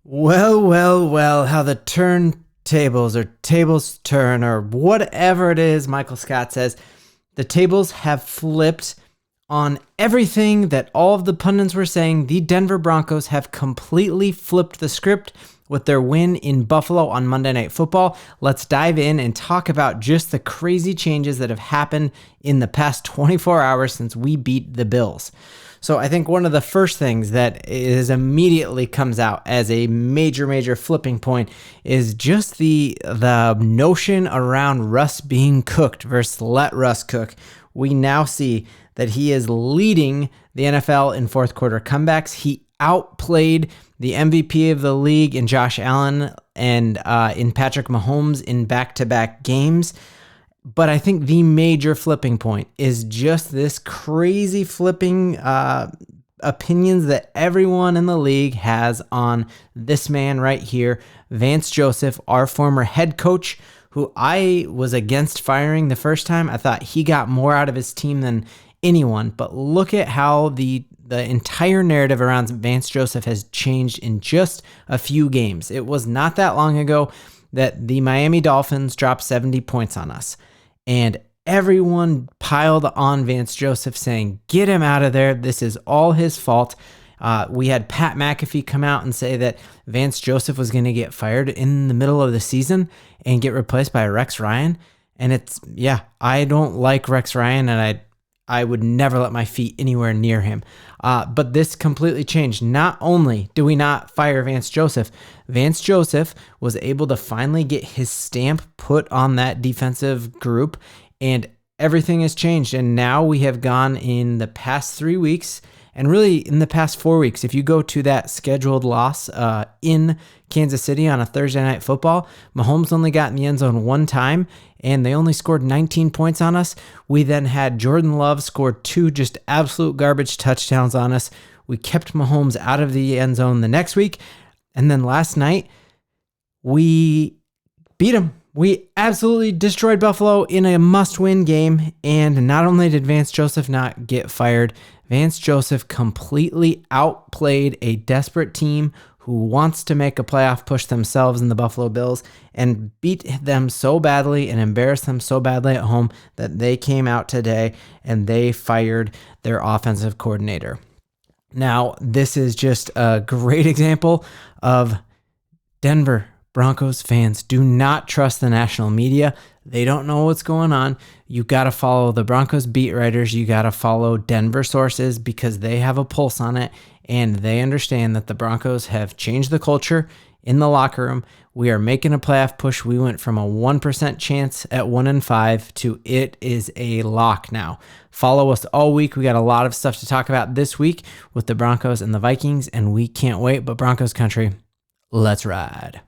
Well, well, well, how the turntables or tables turn or whatever it is, Michael Scott says. The tables have flipped on everything that all of the pundits were saying. The Denver Broncos have completely flipped the script with their win in Buffalo on Monday Night Football. Let's dive in and talk about just the crazy changes that have happened in the past 24 hours since we beat the Bills. So I think one of the first things that is immediately comes out as a major flipping point is just the notion around Russ being cooked versus let Russ cook. We now see that he is leading the NFL in fourth quarter comebacks. He outplayed the MVP of the league in Josh Allen and in Patrick Mahomes in back-to-back games. But I think the major flipping point is just this crazy flipping opinions that everyone in the league has on this man right here, Vance Joseph, our former head coach, who I was against firing the first time. I thought he got more out of his team than anyone. But look at how the entire narrative around Vance Joseph has changed in just a few games. It was not that long ago that the Miami Dolphins dropped 70 points on us. And everyone piled on Vance Joseph saying, get him out of there. This is all his fault. We had Pat McAfee come out and say that Vance Joseph was going to get fired in the middle of the season and get replaced by Rex Ryan. And I don't like Rex Ryan, and I would never let my feet anywhere near him. But this completely changed. Not only do we not fire Vance Joseph was able to finally get his stamp put on that defensive group, and everything has changed. And now we have gone in the past 3 weeks, and really in the past 4 weeks, if you go to that scheduled loss in Kansas City on a Thursday Night Football, Mahomes only got in the end zone one time, and they only scored 19 points on us. We then had Jordan Love score 2 just absolute garbage touchdowns on us. We kept Mahomes out of the end zone the next week. And then last night, we beat him. We absolutely destroyed Buffalo in a must-win game. And not only did Vance Joseph not get fired, Vance Joseph completely outplayed a desperate team who wants to make a playoff push themselves in the Buffalo Bills and beat them so badly and embarrassed them so badly at home that they came out today and they fired their offensive coordinator. Now, this is just a great example of Denver Broncos fans do not trust the national media. They don't know what's going on. You got to follow the Broncos beat writers. You got to follow Denver sources because they have a pulse on it, and they understand that the Broncos have changed the culture in the locker room. We are making a playoff push. We went from a 1% chance at 1-5 to it is a lock now. Follow us all week. We got a lot of stuff to talk about this week with the Broncos and the Vikings, and we can't wait. But Broncos country, let's ride.